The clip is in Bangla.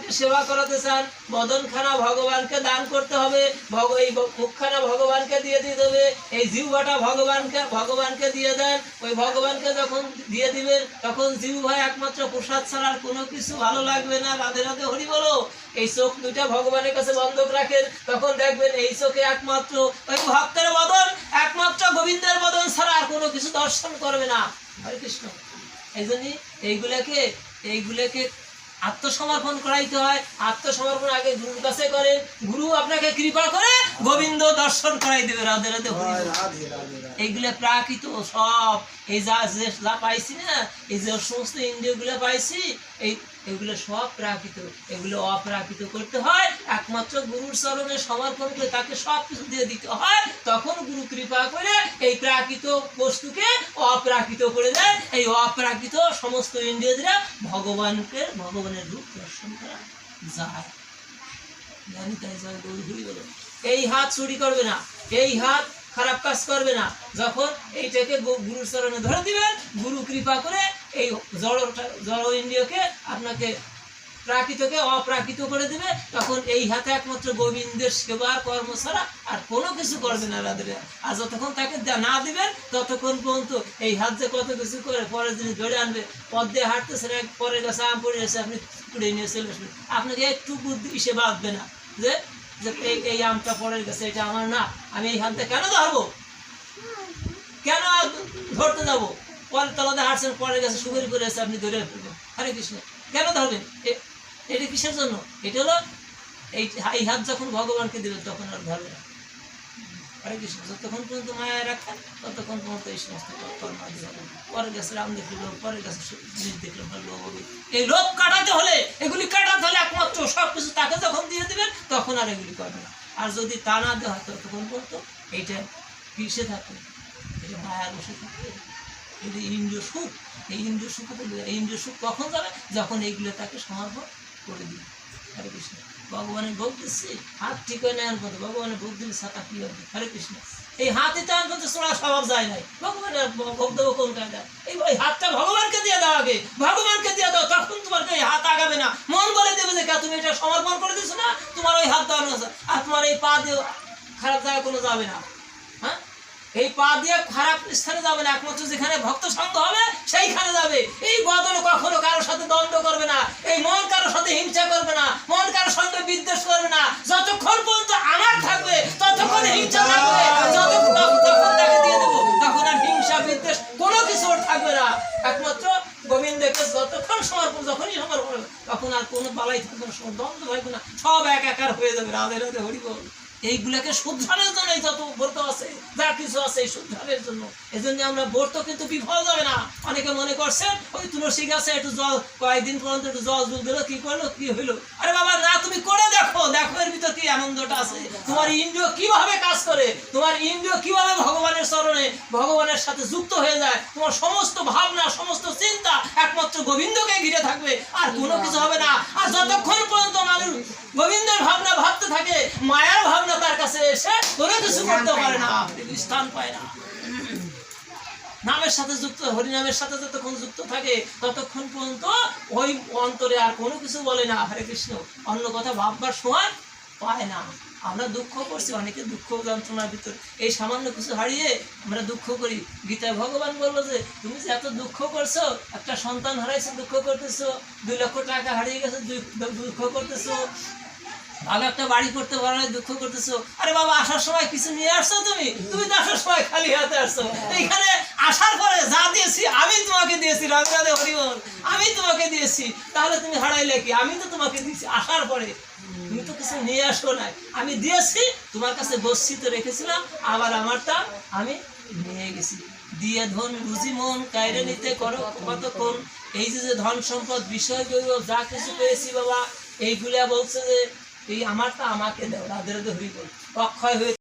ভগবানকে সেবা করাতে চান, বদনখানা ভগবানকে দান করতে হবে, এই মুখখানা ভগবানকে দিয়ে দিতে হবে, এই জিহ্বাটা ভগবানকে দিয়ে দেন। ওই ভগবানকে যখন দিয়ে দিবেন তখন জিহ্বায় একমাত্র প্রসাদ ছাড়া আর কোনো কিছু ভালো লাগবে না। রাধে রাধে হরি বলো। এই চোখ দুইটা ভগবানের কাছে বন্ধক রাখেন, তখন দেখবেন এই চোখে একমাত্র ওই ভক্তের বদন, একমাত্র গোবিন্দের বদন ছাড়া আর কোনো কিছু দর্শন করবে না। হরে কৃষ্ণ। এই জন্যই এইগুলোকে আত্মসমর্পণ করাইতে হয়। আত্মসমর্পণ আগে গুরুর কাছে করেন, গুরু আপনাকে কৃপা করে গোবিন্দ দর্শন করাই দেবে। রাধে রাধে হরি বল। এইগুলো প্রাকৃত সব, এই যা পাইছি না, এই যে সমস্ত ইন্দ্রিয়গুলো পাইছি, এগুলো সব প্রাকৃত। এগুলো অপ্রাকৃত করতে হয়, একমাত্র গুরুর চরণে সমর্পণ করে তাকে সব কিছু দিয়ে দিতে হয়। তখন গুরু কৃপা করে এই প্রাকৃত বস্তুকে অপ্রাকৃত করে দেয়। এই অপ্রাকৃত সমস্ত ইন্দ্রিয়রা ভগবানের রূপ দর্শন করা যায়। জানি তাই জয় গৌর হরি বল। এই হাত চুরি করবে না, এই হাত খারাপ কাজ করবে না। যখন এইটাকে গুরুর চরণে ধরে দিবেন, গুরু কৃপা করে এই জড় ইন্দ্রিয়কে আপনাকে প্রাকৃতকে অপ্রাকৃত করে দিবে। তখন এই হাতে একমাত্র গোবিন্দের সেবা কর্ম ছাড়া আর কোনো কিছু করবে না। রাধে। আর যতক্ষণ তাকে না দিবেন ততক্ষণ পর্যন্ত এই হাত যে কত কিছু করে পরের জিনিস ধরে আনবে। পথ দিয়ে হাঁটতেছেন, পরের কাছে আম পড়ে এসে আপনি কুড়ে নিয়ে চলে আসবেন, আপনাকে একটু বুদ্ধি ইসে বাঁধবে না যে এই আমটা পরের কাছে, এটা আমার না, আমি এই হাতে কেন ধরবো, কেন ধরতে যাবো। পরের তলাতে হাঁটছেন, পরের কাছে সুপারি করে এসে আপনি ধরে ফেলবেন। হরে কৃষ্ণ। কেন ধরবেন? এটা কিসের জন্য? এটা হলো এই হাত যখন ভগবানকে দিবেন তখন আর ধরবে না। হরে কৃষ্ণ। যতক্ষণ পর্যন্ত মায়া রাখেন ততক্ষণ পর্যন্ত এই সমস্ত কর্ম আদি হবে। পরের কাছে রাম দেখলো, পরের কাছে জিনিস দেখলো, লোভ হবে। এই লোভ কাটাতে হলে, এগুলি কাটাতে হলে একমাত্র সবকিছু তাকে যখন দিয়ে দিবেন তখন আর এগুলি করবে না। আর যদি তা না দেওয়া হয় ততক্ষণ পর্যন্ত এইটা পিছিয়ে থাকবে, এটা মায়ার বসে থাকবে। যদি ইন্দ্রিয় সুখ, এই ইন্দ্রিয় সুখ বলবে, এই ইন্দ্রিয় সুখ কখন যাবে? যখন এইগুলো তাকে সমর্পণ করে দিবে। হরে কৃষ্ণ। ভগবানের ভোগ দিচ্ছি, হাত ঠিক হয়ে নেওয়ার মতো ভগবানের ভোগ দিলে ছাতা কি হবে? হরে কৃষ্ণ। এই হাতে তো আমার মধ্যে চোরা স্বভাব যায় নাই, ভগবানের ভোগ দেবো কোন কায়দা? এই হাতটা ভগবানকে দিয়ে দাও, আগে ভগবানকে দিয়ে দাও, তখন তোমার এই হাত আগাবে না। মন বলে দেবে যে তুমি এটা সমর্পণ করে দিচ্ছ না, তোমার ওই হাত দেওয়ানো আছে। আর তোমার এই পা দিয়ে খারাপ জায়গায় কোনো যাবে না। হ্যাঁ, এই পা দিয়ে খারাপ স্থানে যাবে না, একমাত্র যেখানে ভক্ত সঙ্গ হবে সেইখানে যাবে। এই বদন কখনো কারোর সাথে দ্বন্দ্ব করবে না, এই মন কারোর সাথে হিংসা করবে না, মন কারোর সঙ্গে বিদ্বেষ করবে না। যতক্ষণ পর্যন্ত আমার থাকবে ততক্ষণ হিংসা থাকবে, যতক্ষণ তাকে দিয়ে দেবো তখন আর হিংসা বিদ্বেষ কোনো কিছু ওর থাকবে না। একমাত্র গোবিন্দকে যতক্ষণ সমর্পণ, যখনই সমর্পণ তখন আর কোনো বালাই থাকবে না, দ্বন্দ্ব থাকবে না, সব একাকার হয়ে যাবে। রাধে রাধে হরি বল। এইগুলাকে শুদ্ধারের জন্য যত ব্রত আছে, যা কিছু আছে এই শুদ্ধারের জন্য। এই জন্য আমরা ব্রত কিন্তু বিফল যাবে না। অনেকে মনে করছেন ওই তুলসী গাছে একটু জল, কয়েকদিন পর্যন্ত একটু জল দিল, কি করলো, কি হইলো? আরে বাবা না, তুমি করে দেখো, দেখো এর ভিতর কি আনন্দটা আছে। তোমার ইন্দ্রিয় কিভাবে কাজ করে, তোমার ইন্দ্রিয় কিভাবে ভগবানের চরণে ভগবানের সাথে যুক্ত হয়ে যায়। তোমার সমস্ত ভাবনা, সমস্ত চিন্তা একমাত্র গোবিন্দকে ঘিরে থাকবে, আর কোনো কিছু হবে না। আর যতক্ষণ পর্যন্ত মানুষ গোবিন্দের ভাবনা ভাবতে থাকে, মায়ার ভাবনা তার কাছে এসে কোনো কিছু করতে পারে না, স্থান পায় না। নামের সাথে যুক্ত, হরিনামের সাথে যতক্ষণ যুক্ত থাকে ততক্ষণ পর্যন্ত ওই অন্তরে আর কোনো কিছু বলে না। হরে কৃষ্ণ। অন্য কথা ভাববার সময় পায় না। আমরা দুঃখ করছি, অনেকে দুঃখ যন্ত্রণার ভিতর এই সামান্য কিছু হারিয়ে আমরা দুঃখ করি। গীতায় ভগবান বললো যে তুমি যে এত দুঃখ করছো, একটা সন্তান হারাইছো দুঃখ করতেছো, 2 লক্ষ টাকা হারিয়ে গেছে দুঃখ করতেছো, ভালো একটা বাড়ি করতে পারো দুঃখ করতেছো। আরে বাবা, আসার সময় কিছু নিয়ে আসছো, তুমি তো আসার সময় খালি হাতে আসছো। এইখানে আসার পরে যা দিয়েছি আমি তোমাকে দিয়েছি। রাধে রাধে হরি বল। আমি তোমাকে দিয়েছি, তাহলে তুমি হারাইলে কি? আমি তো তোমাকে দিয়েছি আসার পরে, তুমি তো কিছু নিয়ে আসো না। আমি দিয়েছি, তোমার কাছে গচ্ছিত রেখেছিলাম, আবার আমারটা আমি নিয়ে গেছি। দিয়ে ধন বুঝি মন কায়রে নিতে করো কতক্ষণ। এই যে ধন সম্পদ বিষয় যা কিছু পেয়েছি বাবা, এইগুলা বলছে যে এই আমারটা আমাকে দাও। রাধে রাধে হরি বল। অক্ষয় হয়ে